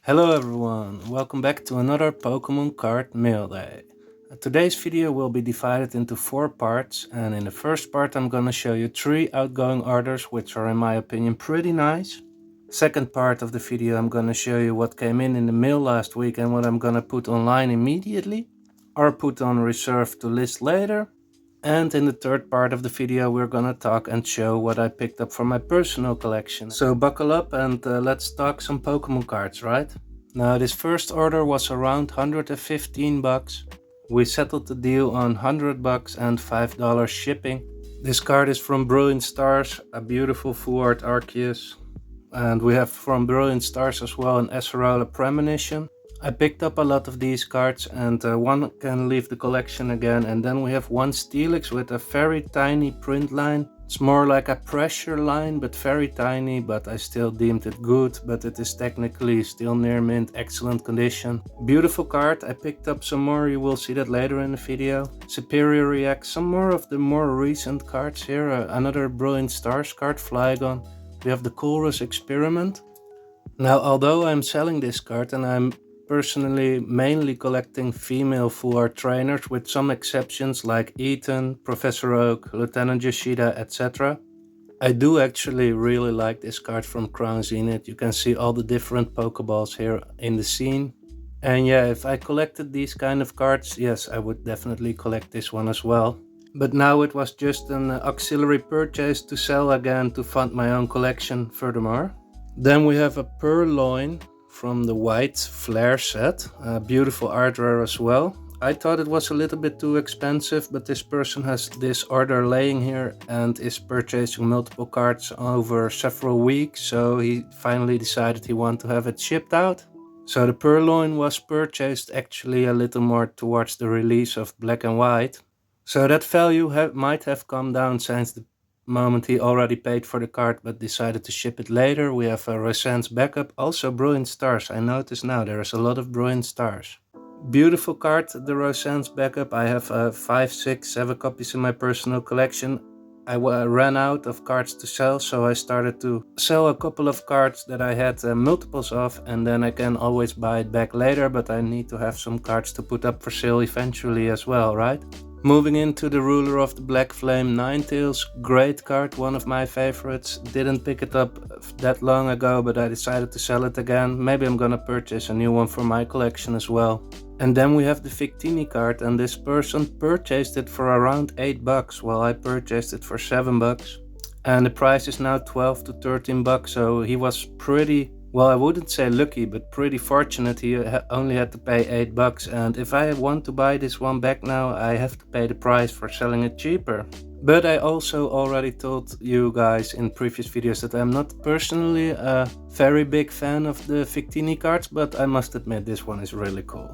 Hello everyone, welcome back to another Pokemon card mail day. Today's video will be divided into 4 parts, and in the first part I'm gonna show you 3 outgoing orders which are in my opinion pretty nice. Second part of the video I'm gonna show you what came in the mail last week and what I'm gonna put online immediately or put on reserve to list later. And in the third part of the video we're gonna talk and show what I picked up for my personal collection. So buckle up and let's talk some Pokemon cards, right? Now this first order was around 115 bucks. We settled the deal on 100 bucks and $5 shipping. This card is from Brilliant Stars, a beautiful full art Arceus. And we have from Brilliant Stars as well an Acerola Premonition. I picked up a lot of these cards and one can leave the collection again, and then we have one Steelix with a very tiny print line. It's more like a pressure line but very tiny, but I still deemed it good, but it is technically still near mint, excellent condition. Beautiful card. I picked up some more, you will see that later in the video. Superior React, some more of the more recent cards here, another Brilliant Stars card, Flygon. We have the Chorus Experiment. Now although I'm selling this card and I'm personally mainly collecting female full art trainers with some exceptions like Ethan, Professor Oak, Lieutenant Yoshida, etc. I do actually really like this card from Crown Zenith. You can see all the different Pokeballs here in the scene. And yeah, if I collected these kind of cards, yes, I would definitely collect this one as well. But now it was just an auxiliary purchase to sell again to fund my own collection furthermore. Then we have a Purloin from the White Flare set, a beautiful art rare as well. I thought it was a little bit too expensive, but this person has this order laying here and is purchasing multiple cards over several weeks, so he finally decided he wanted to have it shipped out. So the Purloin was purchased actually a little more towards the release of Black and White. So that value might have come down since the moment he already paid for the card but decided to ship it later. We have a Rosan's backup, also Brilliant Stars. I notice now there's a lot of Brilliant Stars. Beautiful card, the Rosan's backup. I have 5, 6, 7 copies in my personal collection. I ran out of cards to sell, so I started to sell a couple of cards that I had multiples of, and then I can always buy it back later, but I need to have some cards to put up for sale eventually as well, right? Moving into the Ruler of the Black Flame, Ninetales, great card, one of my favorites. Didn't pick it up that long ago, but I decided to sell it again. Maybe I'm gonna purchase a new one for my collection as well. And then we have the Victini card, and this person purchased it for around 8 bucks, while I purchased it for 7 bucks. And the price is now 12 to 13 bucks, so he was pretty, well, I wouldn't say lucky, but pretty fortunate. He only had to pay 8 bucks, and if I want to buy this one back now, I have to pay the price for selling it cheaper. But I also already told you guys in previous videos that I'm not personally a very big fan of the Victini cards, but I must admit this one is really cool.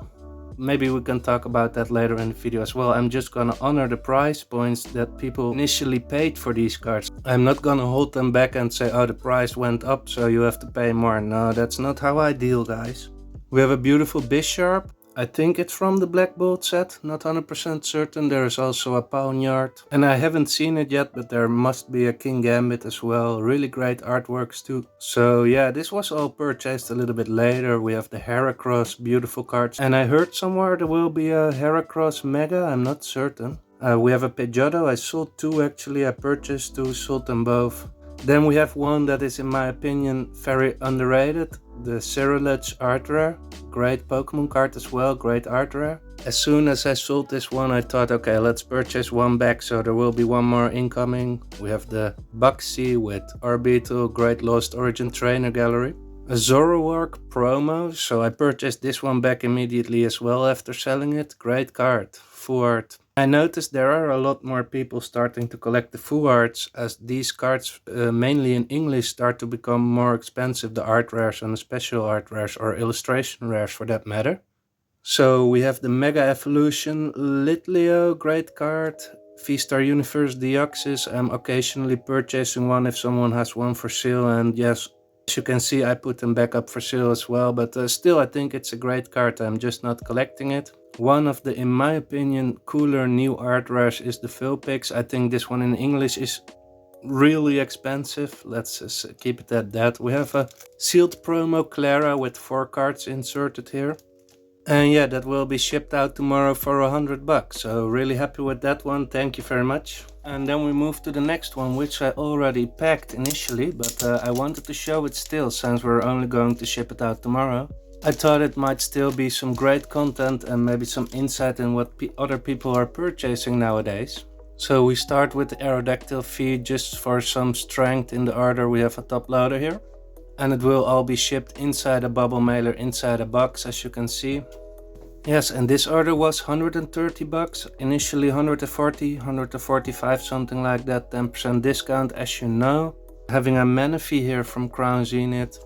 Maybe we can talk about that later in the video as well. I'm just gonna honor the price points that people initially paid for these cards. I'm not gonna hold them back and say, oh, the price went up, so you have to pay more. No, that's not how I deal, guys. We have a beautiful Bisharp. I think it's from the Black Bolt set, not 100% certain. There is also a Pawniard. And I haven't seen it yet, but there must be a King Gambit as well. Really great artworks too. So yeah, this was all purchased a little bit later. We have the Heracross, beautiful cards. And I heard somewhere there will be a Heracross Mega, I'm not certain. We have a Pidgeotto, I sold 2 actually. I purchased 2, sold them both. Then we have one that is in my opinion very underrated, the Cerulege art rare. Great Pokemon card as well, great art rare. As soon as I sold this one I thought, okay, let's purchase one back, so there will be one more incoming. We have the Buxy with Orbital, great Lost Origin trainer gallery. A Zoroark promo, so I purchased this one back immediately as well after selling it. Great card, full art. I noticed there are a lot more people starting to collect the full arts, as these cards, mainly in English, start to become more expensive, the art rares and the special art rares, or illustration rares for that matter. So we have the Mega Evolution Litleo, great card. V-Star Universe Deoxys, I'm occasionally purchasing one if someone has one for sale, and yes, as you can see I put them back up for sale as well, but still I think it's a great card, I'm just not collecting it. One of the, in my opinion, cooler new art rares is the Vulpix. I think this one in English is really expensive. Let's just keep it at that. We have a sealed promo Clara with 4 cards inserted here. And yeah, that will be shipped out tomorrow for $100. So really happy with that one. Thank you very much. And then we move to the next one, which I already packed initially, but I wanted to show it still since we're only going to ship it out tomorrow. I thought it might still be some great content and maybe some insight in what other people are purchasing nowadays. So we start with the Aerodactyl feed just for some strength in the order. We have a top loader here. And it will all be shipped inside a bubble mailer, inside a box, as you can see. Yes, and this order was $130, initially 140, 145, something like that, 10% discount, as you know. Having a Manaphy here from Crown Zenith,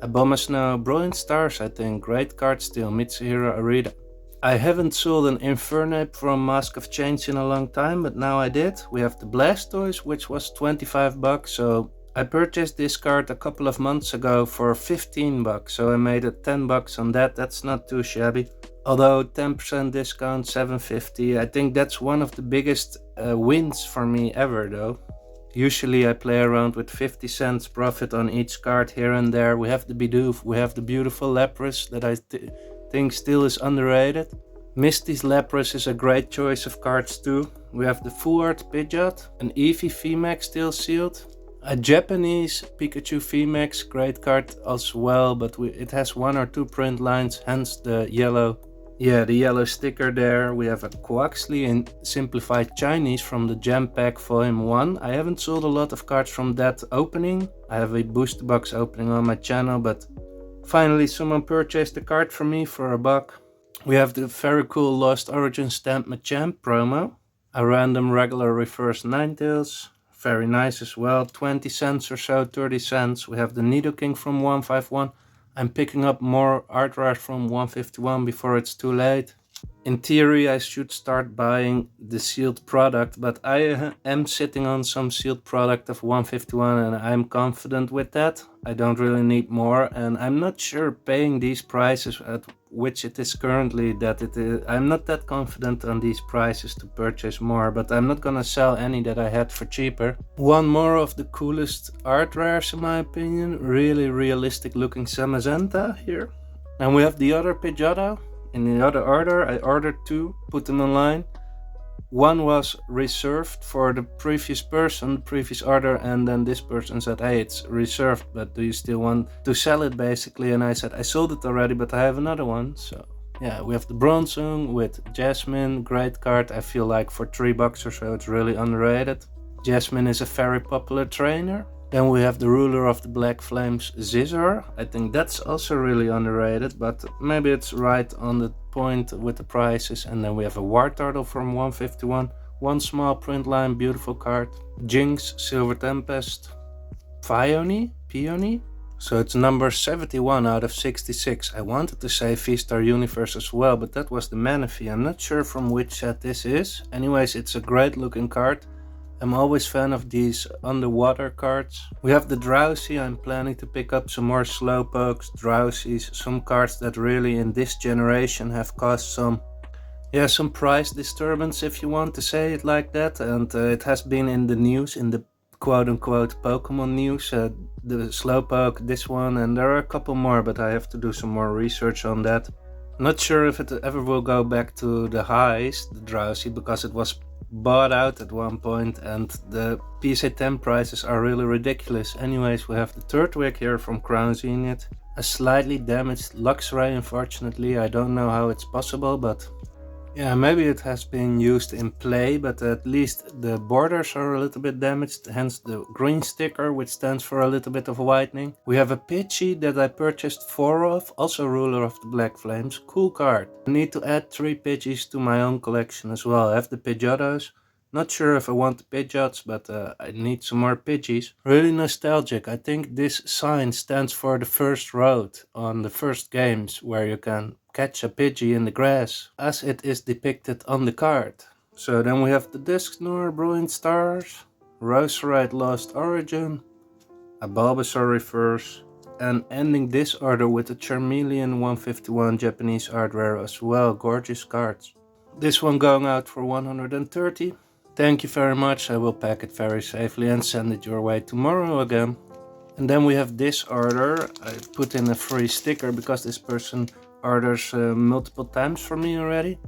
a Bombasnow, Brilliant Stars, I think, great card still, Mitsuhiro Arita. I haven't sold an Infernape from Mask of Change in a long time, but now I did. We have the Blastoise, which was $25, so I purchased this card a couple of months ago for $15, so I made it $10 on that. That's not too shabby. Although 10% discount, $7.50. I think that's one of the biggest wins for me ever though. Usually I play around with 50 cents profit on each card here and there. We have the Bidoof, we have the beautiful Lapras that I think still is underrated. Misty's Lapras is a great choice of cards too. We have the Full Art Pidgeot, an Eevee VMAX still sealed. A Japanese Pikachu VMAX, great card as well, but it has 1 or 2 print lines, hence the yellow. Yeah, the yellow sticker there. We have a Quaxley in Simplified Chinese from the Gem Pack Volume 1. I haven't sold a lot of cards from that opening. I have a booster box opening on my channel, but finally someone purchased the card for me for $1. We have the very cool Lost Origin Stamp Machamp promo. A random regular reverse Ninetales. Very nice as well, 20 cents or so, 30 cents. We have the Nidoking from 151. I'm picking up more art rares from 151 before it's too late. In theory, I should start buying the sealed product, but I am sitting on some sealed product of 151 and I'm confident with that. I don't really need more, and I'm not sure paying these prices at which it is currently that it is. I'm not that confident on these prices to purchase more, but I'm not gonna sell any that I had for cheaper. One more of the coolest art rares in my opinion, really realistic looking Samazenta here. And we have the other Pidgeotto. In the other order, I ordered 2, put them online. One was reserved for the previous person, previous order, and then this person said, hey, it's reserved, but do you still want to sell it basically? And I said, I sold it already, but I have another one. So yeah, we have the Bronzong with Jasmine, great card. I feel like for $3 or so, it's really underrated. Jasmine is a very popular trainer. Then we have the Ruler of the Black Flames, Scizor. I think that's also really underrated, but maybe it's right on the point with the prices. And then we have a Wartortle from 151. One small print line, beautiful card. Jinx, Silver Tempest. Peony? So it's number 71 out of 66. I wanted to say V-Star Universe as well, but that was the Manaphy. I'm not sure from which set this is. Anyways, it's a great looking card. I'm always a fan of these underwater cards. We have the Drowsy. I'm planning to pick up some more Slowpokes, Drowsies, some cards that really in this generation have caused some price disturbance, if you want to say it like that. And it has been in the news, in the quote-unquote Pokemon news. The Slowpoke, this one, and there are a couple more, but I have to do some more research on that. Not sure if it ever will go back to the highs, the Drowsy, because it was bought out at one point and the PSA 10 prices are really ridiculous. Anyways, we have the Turtwig here from Crown Zenith. A slightly damaged Luxray, unfortunately. I don't know how it's possible, but yeah, maybe it has been used in play, but at least the borders are a little bit damaged, hence the green sticker, which stands for a little bit of whitening. We have a Pidgey that I purchased 4 of, also Ruler of the Black Flames. Cool card. I need to add 3 Pidgeys to my own collection as well. I have the Pidgeottos. Not sure if I want the Pidgeots, but I need some more Pidgeys. Really nostalgic. I think this sign stands for the first road on the first games where you can catch a Pidgey in the grass, as it is depicted on the card. So then we have the Dusknoir, Brilliant Stars, Roserite Lost Origin, a Bulbasaur Reverse, and ending this order with a Charmeleon 151 Japanese art rare as well. Gorgeous cards. This one going out for 130. Thank you very much. I will pack it very safely and send it your way tomorrow again. And then we have this order. I put in a free sticker because this person orders multiple times for me already.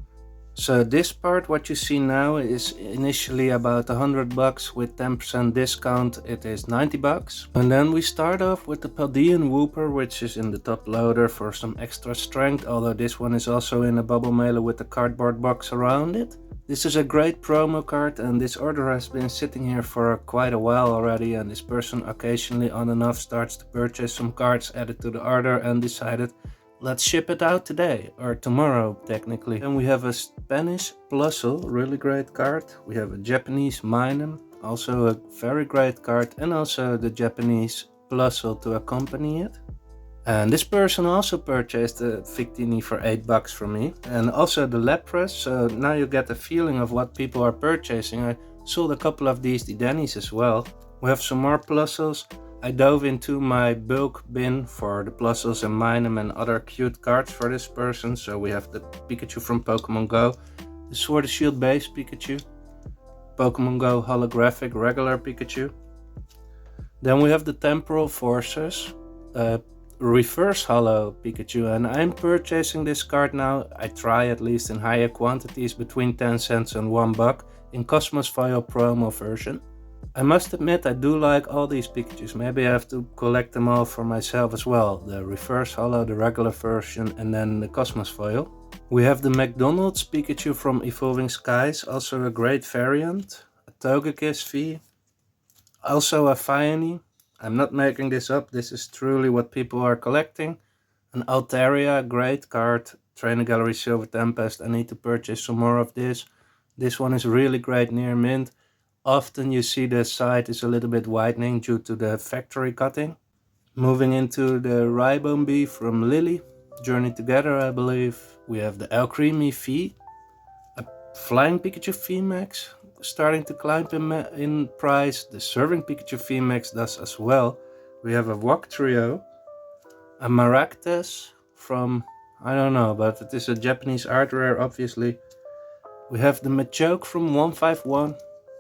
So this part, what you see now, is initially about $100. With 10% discount it is $90. And then we start off with the Paldean Whooper, which is in the top loader for some extra strength, although this one is also in a bubble mailer with a cardboard box around it. This is a great promo card, and this order has been sitting here for quite a while already, and this person occasionally on and off starts to purchase some cards added to the order and decided, let's ship it out today, or tomorrow technically. Then we have a Spanish Plusle, really great card. We have a Japanese Minum, also a very great card, and also the Japanese Plusle to accompany it. And this person also purchased a Victini for $8 from me, and also the Lapras, so now you get a feeling of what people are purchasing. I sold a couple of these Denny's as well. We have some more Plusles. I dove into my bulk bin for the Plusles and Minum and other cute cards for this person. So we have the Pikachu from Pokemon Go, the Sword and Shield base Pikachu, Pokemon Go holographic regular Pikachu. Then we have the Temporal Forces, reverse holo Pikachu, and I'm purchasing this card now. I try at least in higher quantities, between 10 cents and $1 in Cosmos Foil promo version. I must admit I do like all these Pikachus. Maybe I have to collect them all for myself as well. The reverse holo, the regular version, and then the Cosmos Foil. We have the McDonald's Pikachu from Evolving Skies, also a great variant. A Togekiss V, also a Fiony. I'm not making this up, this is truly what people are collecting. An Altaria, great card. Trainer Gallery Silver Tempest, I need to purchase some more of this. This one is really great near mint. Often you see the side is a little bit widening due to the factory cutting. Moving into the Ribone Bee from Lily, Journey Together I believe. We have the Alcremie V, a Flying Pikachu VMAX, starting to climb in price. The Serving Pikachu VMAX does as well. We have a Wok Trio, a Maractus from, I don't know, but it is a Japanese art rare obviously. We have the Machoke from 151.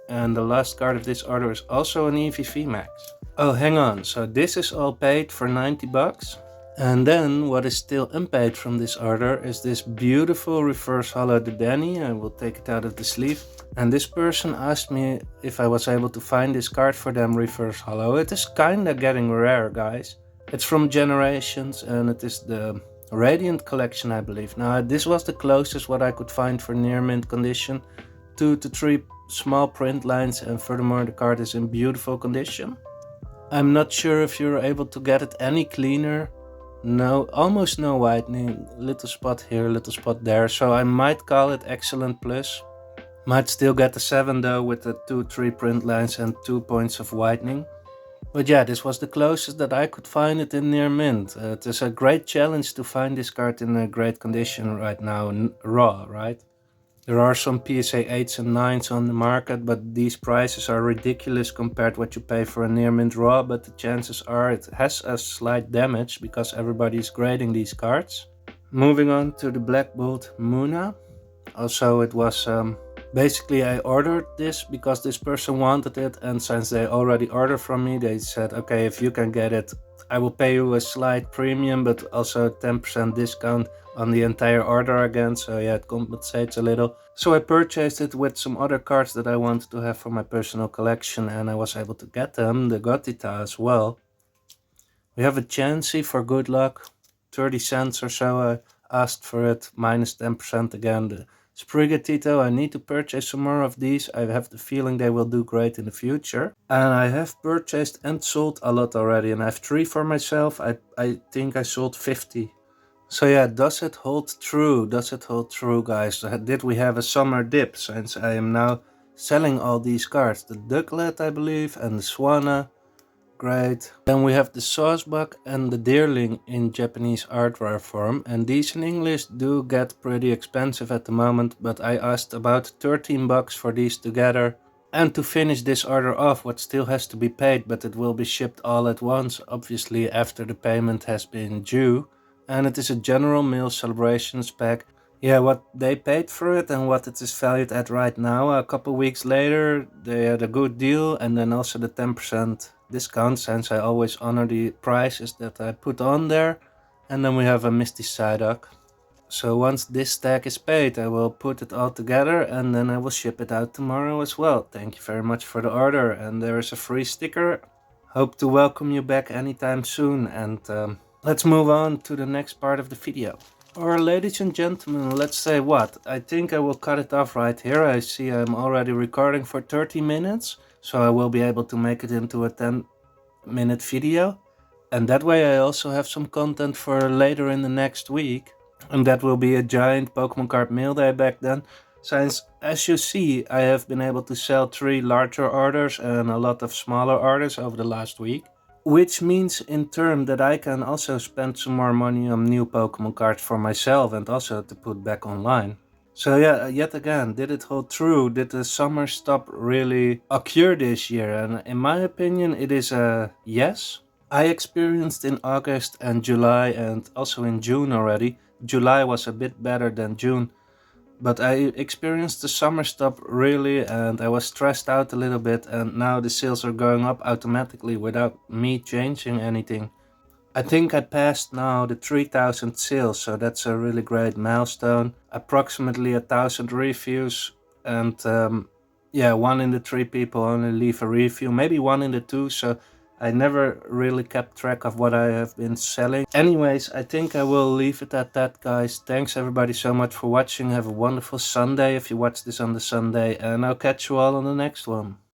And the last card of this order is also an EV Max. Oh, hang on, so this is all paid for $90. And then what is still unpaid from this order is this beautiful reverse holo Danny. I will take it out of the sleeve. And this person asked me if I was able to find this card for them reverse holo. It is kinda getting rare, guys. It's from Generations and it is the Radiant collection, I believe. Now, this was the closest what I could find for near mint condition. 2 to 3 small print lines, and furthermore the card is in beautiful condition. I'm not sure if you're able to get it any cleaner. No, almost no whitening, little spot here, little spot there, so I might call it excellent plus. Might still get the 7 though with the 2-3 print lines and 2 points of whitening. But yeah, this was the closest that I could find it in near mint. It is a great challenge to find this card in a great condition right now, raw, right? There are some PSA 8s and 9s on the market, but these prices are ridiculous compared to what you pay for a near mint raw, but the chances are it has a slight damage because everybody is grading these cards. Moving on to the Black Bolt Muna. Also it was, basically I ordered this because this person wanted it, and since they already ordered from me, they said, okay, if you can get it, I will pay you a slight premium, but also 10% discount on the entire order again, so yeah, it compensates a little. So I purchased it with some other cards that I wanted to have for my personal collection, and I was able to get them, the Gothita as well. We have a Chansey for good luck, 30 cents or so, I asked for it, minus 10% again. The Sprigatito, I need to purchase some more of these, I have the feeling they will do great in the future. And I have purchased and sold a lot already, and I have 3 for myself, I think I sold 50. So yeah, does it hold true? Does it hold true, guys? Did we have a summer dip, since I am now selling all these cards? The Ducklet, I believe, and the Swana. Great. Then we have the Saucebuck and the Deerling in Japanese art rare form, and these in English do get pretty expensive at the moment, but I asked about $13 for these together. And to finish this order off, what still has to be paid, but it will be shipped all at once, obviously after the payment has been due. And it is a General Mills Celebrations pack. Yeah, what they paid for it and what it is valued at right now. A couple weeks later, they had a good deal, and then also the 10% discount, since I always honor the prices that I put on there. And then we have a Misty Psyduck. So once this stack is paid, I will put it all together and then I will ship it out tomorrow as well. Thank you very much for the order, and there is a free sticker. Hope to welcome you back anytime soon, and let's move on to the next part of the video. Or ladies and gentlemen, let's say what? I think I will cut it off right here. I see I'm already recording for 30 minutes, so I will be able to make it into a 10-minute video. And that way I also have some content for later in the next week. And that will be a giant Pokemon card mail day back then. Since, as you see, I have been able to sell 3 larger orders and a lot of smaller orders over the last week. Which means in turn that I can also spend some more money on new Pokemon cards for myself and also to put back online. So yeah, yet again, did it hold true? Did the summer stop really occur this year? And in my opinion, it is a yes. I experienced in August and July and also in June already. July was a bit better than June, but I experienced the summer stop really, and I was stressed out a little bit, and now the sales are going up automatically without me changing anything. I think I passed now the 3000 sales, so that's a really great milestone. Approximately 1000 reviews, and yeah, 1 in the 3 people only leave a review, maybe 1 in the 2, so I never really kept track of what I have been selling. Anyways, I think I will leave it at that, guys. Thanks everybody so much for watching. Have a wonderful Sunday if you watch this on the Sunday, and I'll catch you all on the next one.